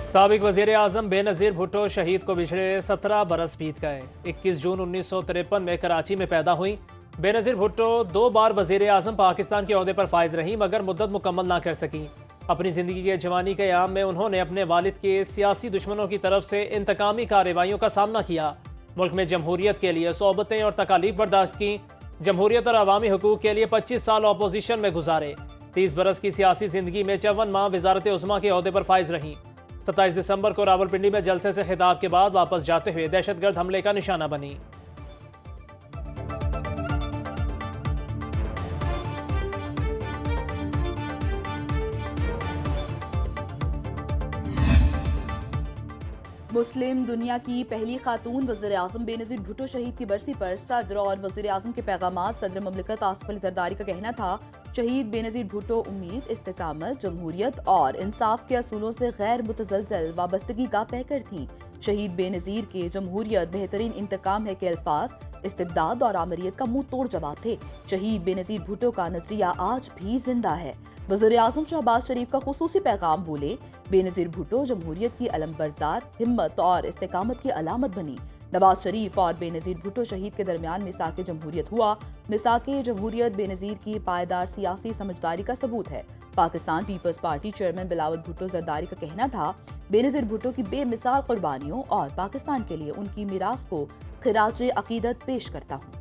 साबिक वजीर आजम बेनज़ीर भुट्टो शहीद को पिछले 17 बरस बीत गए। 21 जून 1953 में कराची में पैदा हुई। बेनज़ीर भुट्टो 2 बार वजीर आजम पाकिस्तान के ओहदे पर फाइज रही, मगर मुद्दत मुकम्मल ना कर सकी। अपनी ज़िंदगी के जवानी के आम में उन्होंने अपने वालिद के सियासी दुश्मनों की तरफ से इंतकामी कार्रवाइयों का सामना किया। मुल्क में जमहूरियत के लिए सोबतें और तकालीफ बर्दाश्त की। जमहूरियत और अवामी हुकूक के लिए 25 साल अपोजिशन में गुजारे। 30 बरस की सियासी जिंदगी में 54 माह वजारत उज़्मा के ओहदे पर फाइज रहीं। 27 दिसंबर को रावलपिंडी में जलसे से खिताब के बाद वापस जाते हुए दहशतगर्द हमले का निशाना बनी। मुस्लिम दुनिया की पहली खातून वज़ीर आज़म बेनज़ीर भुट्टो शहीद की बरसी पर सदर और वज़ीर आज़म के पैगामात। सदर ममलिकत आसिफ अली ज़रदारी का कहना था, शहीद बेनज़ीर भुट्टो उम्मीद, इस्तिकामत, जमहूरियत और इंसाफ के असूलों से गैर मुतज़लज़ल वाबस्तगी का पैकर थी। शहीद बेनज़ीर के जमहूरियत बेहतरीन इंतकाम है के अल्फाज इस्तिबदाद और आमरीत का मुंह तोड़ जवाब थे। शहीद बेनज़ीर भुट्टो का नजरिया आज भी जिंदा है। वज़ीर आज़म शहबाज शरीफ का खुसूसी पैगाम बोले, बेनज़ीर भुट्टो जमहूरियत की अलमबरदार हिम्मत और इस्तिकामत की अलामत बनी। नवाज शरीफ और बेनज़ीर भुट्टो शहीद के दरमियान मिसाक जमहूरियत हुआ। मिसाक जमहूरियत बेनज़ीर की पायदार सियासी समझदारी का सबूत है। Pakistan Peoples Party chairman Bilawal Bhutto Zardari का कहना था, बेनज़ीर भुट्टो की बेमिसाल कुर्बानियों और पाकिस्तान के लिए उनकी मीरास को खिराज अकीदत पेश करता हूँ।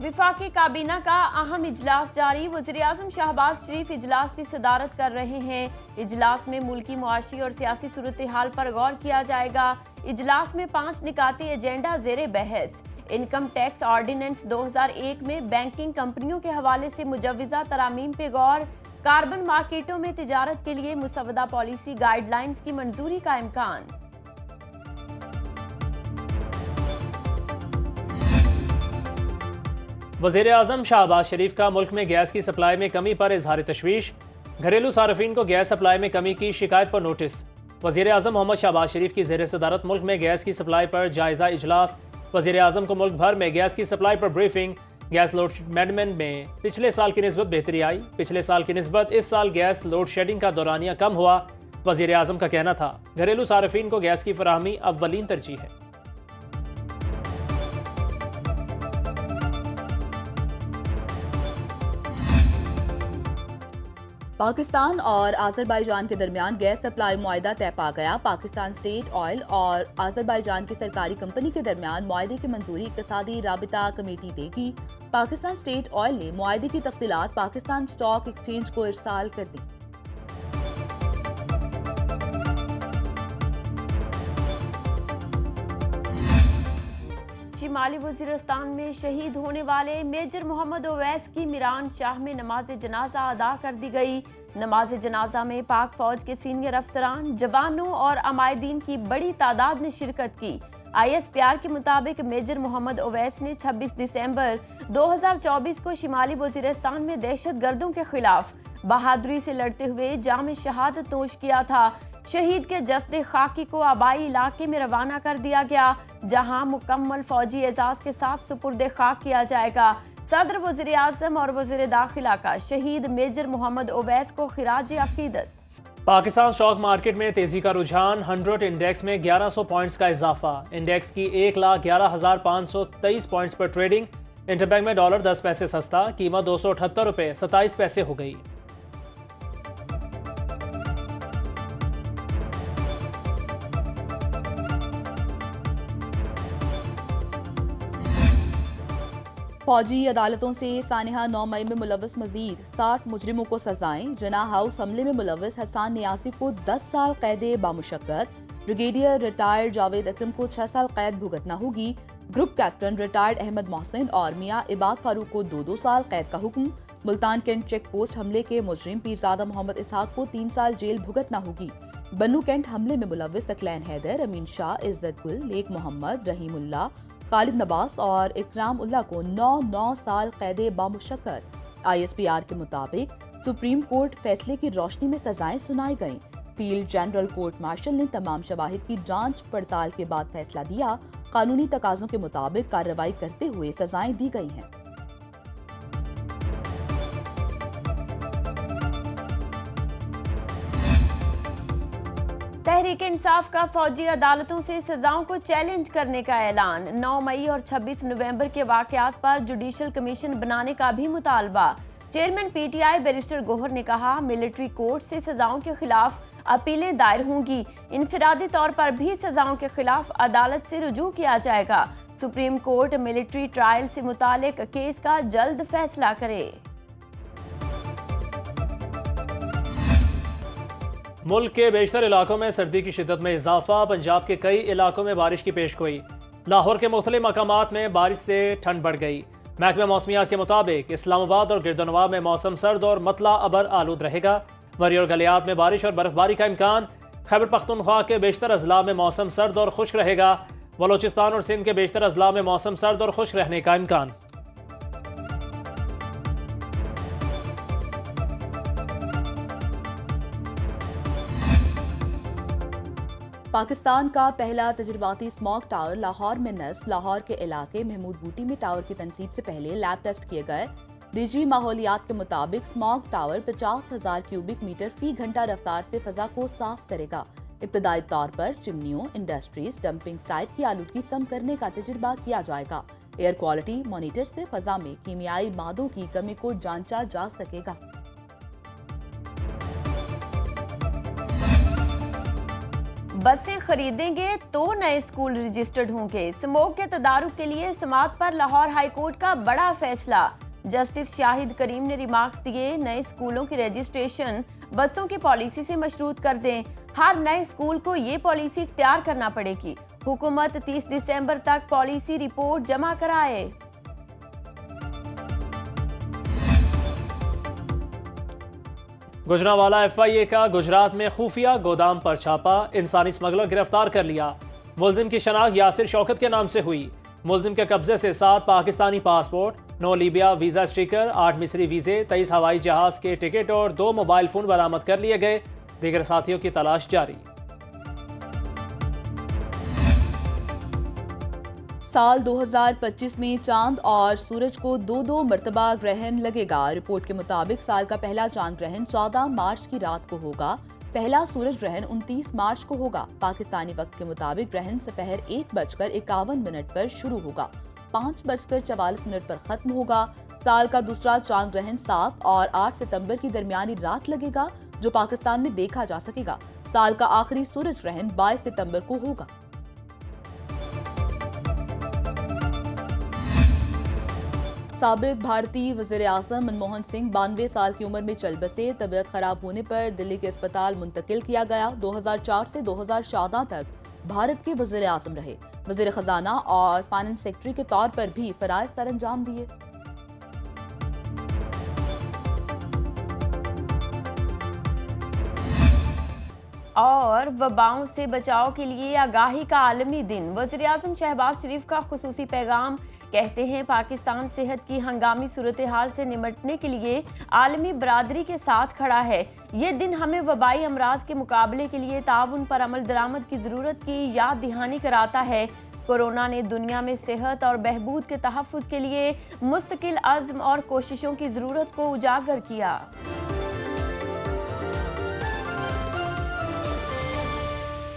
विफाकी काबीना का अहम इजलास जारी। वज़ीर आज़म शहबाज शरीफ इजलास की सदारत कर रहे हैं। इजलास में मुल्की मुआशी और सियासी सूरत हाल पर गौर किया जाएगा। इजलास में 5 निकाती एजेंडा ज़ेरे बहस। इनकम टैक्स ऑर्डिनेंस 2001 में बैंकिंग कंपनियों के हवाले से मुजव्वज़ा तरामीम पे गौर। कार्बन मार्केटों में तिजारत के लिए मुसवदा पॉलिसी गाइडलाइंस की मंजूरी का इम्कान। वज़ीर आज़म शहबाज शरीफ का मुल्क में गैस की सप्लाई में कमी पर इजहार तशवीश। घरेलू सार्फिन को गैस सप्लाई में कमी की शिकायत पर नोटिस। वज़ीर आज़म मोहम्मद शहबाज शरीफ की ज़ेर सदारत मुल्क में गैस की सप्लाई पर जायजा इजलास। वज़ीर आज़म को मुल्क भर में गैस की सप्लाई पर ब्रीफिंग। गैस लोड मैनेजमेंट में पिछले साल की निस्बत बेहतरी आई। पिछले साल की निस्बत इस साल गैस लोड शेडिंग का दौरानिया कम हुआ। वज़ीर आज़म का कहना था, घरेलू सार्फिन को गैस की फराहमी अव्वलीन तरजीह है। पाकिस्तान और आज़रबाईजान के दरमियान गैस सप्लाई मुआहदा तय पा गया। पाकिस्तान स्टेट ऑयल और आज़रबाईजान की सरकारी कंपनी के दरमियान मुआहदे की मंजूरी इक़्तिसादी राबिता कमेटी देगी। पाकिस्तान स्टेट ऑयल ने मुआहदे की तफसीलात पाकिस्तान स्टॉक एक्सचेंज को इरसाल कर दी। शिमाली वज़ीरिस्तान में शहीद होने वाले मेजर मोहम्मद ओवैस की मीरान शाह में नमाज जनाजा अदा कर दी गई। नमाज जनाजा में पाक फौज के सीनियर अफसरान, जवानों और अमायदीन की बड़ी तादाद ने शिरकत की। ISPR के मुताबिक मेजर मोहम्मद ओवैस ने 26 दिसंबर 2024 को शिमाली वज़ीरिस्तान में दहशत गर्दों के खिलाफ बहादुरी से लड़ते हुए जाम शहादत नोश किया था। शहीद के जस्द खाकी को आबाई इलाके में रवाना कर दिया गया, जहां मुकम्मल फौजी एजाज के साथ सुपुर्द खाक किया जाएगा। सदर वज़ीर आज़म और वज़ीर दाखिला का शहीद मेजर मोहम्मद ओवैस को खिराज अकीदत। पाकिस्तान स्टॉक मार्केट में तेजी का रुझान। 100 इंडेक्स में 1100 पॉइंट्स का इजाफा। इंडेक्स की 1,11,523 पॉइंट्स पर ट्रेडिंग। इंटरबैंक में डॉलर 10 पैसे सस्ता, कीमत 278 रुपये 27 पैसे हो गई। फौजी अदालतों से सानिहा 9 मई में मुलव्वस मजीद 60 मुजरिमों को सजाएं। जना हाउस हमले में मुलव्वस हसन नियासी को 10 साल कैद बामुशक्कत। ब्रिगेडियर रिटायर्ड जावेद अकरम को 6 साल कैद भुगतना होगी। Group captain retired Ahmed Mohsin और मियाँ इबाद फारूक को 2-2 साल कैद का हुक्म। मुल्तान कैंट चेक पोस्ट हमले के मुजरिम पीरजादा मोहम्मद इसहाक को 3 साल जेल भुगतना होगी। बन्नू कैंट हमले में मुलव्वस सकलैन हैदर, अमीन शाह, इज्जत गुल, लेक मोहम्मद, रहीमुल्ला, खालिद नबास और इकराम उल्ला को 9-9 साल कैद बामुशक्कत। ISPR के मुताबिक सुप्रीम कोर्ट फैसले की रोशनी में सजाएं सुनाई गईं। फील्ड जनरल कोर्ट मार्शल ने तमाम शवाहिद की जांच पड़ताल के बाद फैसला दिया। कानूनी तकाजों के मुताबिक कार्रवाई करते हुए सजाएं दी गई हैं। तहरीक इंसाफ का फौजी अदालतों से सजाओं को चैलेंज करने का ऐलान। 9 मई और 26 नवंबर के वाकयात पर जुडिशल कमीशन बनाने का भी मुतालबा। चेयरमैन पीटीआई बैरिस्टर गोहर ने कहा, मिलिट्री कोर्ट से सजाओं के खिलाफ अपीलें दायर होंगी। इनफिरादी तौर पर भी सजाओं के खिलाफ अदालत से रुजू किया जाएगा। सुप्रीम कोर्ट मिलिट्री ट्रायल से मुतालिक केस का जल्द फैसला करे। मुल्क के बेशतर इलाकों में सर्दी की शिद्दत में इजाफा। पंजाब के कई इलाकों में बारिश की पेशगोई। लाहौर के मुख्तलिफ मकामात में बारिश से ठंड बढ़ गई। महकमा मौसमियात के मुताबिक इस्लामाबाद और गिरदनवा में मौसम सर्द और मतला अबर आलूद रहेगा। मरी और गलियात में बारिश और बर्फबारी का इम्कान। खैबर पख्तूनख्वा के बेशतर अजला में मौसम सर्द और खुश्क रहेगा। बलोचिस्तान और सिंध के बेशतर अजला में मौसम सर्द और खुश्क रहने का इम्कान। पाकिस्तान का पहला तजुर्बाती स्मॉग टावर लाहौर में नस्ब। लाहौर के इलाके महमूद बूटी में टावर की तनसीब से पहले लैब टेस्ट किए गए। डीजी माहौलियात के मुताबिक स्मॉग टावर 50,000 क्यूबिक मीटर फी घंटा रफ्तार से फजा को साफ करेगा। इब्तदाई तौर पर चिमनियों, इंडस्ट्रीज, डंपिंग साइट की आलूदगी कम करने का तजुर्बा किया जाएगा। एयर क्वालिटी मॉनिटर से फजा में कीमियाई मादों की कमी को जांचा जा सकेगा। बसें खरीदेंगे तो नए स्कूल रजिस्टर्ड होंगे। स्मोक के तदारुक के लिए समात पर लाहौर हाईकोर्ट का बड़ा फैसला। जस्टिस शाहिद करीम ने रिमार्क्स दिए, नए स्कूलों की रजिस्ट्रेशन बसों की पॉलिसी से मशरूत कर दें। हर नए स्कूल को ये पॉलिसी इख्तियार करना पड़ेगी। हुकूमत 30 दिसंबर तक पॉलिसी रिपोर्ट जमा कराए। गुजरांवाला एफआईए का गुजरात में खुफिया गोदाम पर छापा। इंसानी स्मगलर गिरफ्तार कर लिया। मुलजिम की शनाख्त यासिर शौकत के नाम से हुई। मुलजिम के कब्जे से 7 Pakistani passport, 9 Libya visa sticker, 8 मिस्री वीजे, 23 हवाई जहाज के टिकट और 2 मोबाइल फोन बरामद कर लिए गए। दीगर साथियों की तलाश जारी। साल 2025 में चांद और सूरज को 2-2 मरतबा ग्रहण लगेगा। रिपोर्ट के मुताबिक साल का पहला चांद ग्रहण 14 मार्च की रात को होगा। पहला सूरज ग्रहण 29 मार्च को होगा। पाकिस्तानी वक्त के मुताबिक ग्रहण दोपहर 1:51 पर शुरू होगा, 5:44 पर खत्म होगा। साल का दूसरा चांद ग्रहण 7 और 8 सितंबर की दरमियानी रात लगेगा, जो पाकिस्तान में देखा जा सकेगा। साल का आखिरी सूरज ग्रहण 22 सितंबर को होगा। साबिक भारतीय वज़ीर आज़म मनमोहन सिंह 92 साल की उम्र में चल बसे। तबीयत खराब होने पर दिल्ली के अस्पताल मुंतकिल किया गया। 2004 से 2014 तक भारत के वज़ीर आज़म रहे। वज़ीर खजाना और फाइनेंस सेक्रेटरी के तौर पर भी फराइज सर अंजाम दिए। और वबाओं से बचाव के लिए आगाही का आलमी दिन। वज़ीर आज़म शहबाज शरीफ का खुसूसी पैगाम। कहते हैं, पाकिस्तान सेहत की हंगामी सूरत हाल से निपटने के लिए आलमी बरादरी के साथ खड़ा है। ये दिन हमें वबाई अमराज के मुकाबले के लिए ताउन पर अमल दरामद की ज़रूरत की याद दहानी कराता है। कोरोना ने दुनिया में सेहत और बहबूद के तहफ़्फ़ुज़ के लिए मुस्तकिल अज़्म और कोशिशों की ज़रूरत को उजागर किया।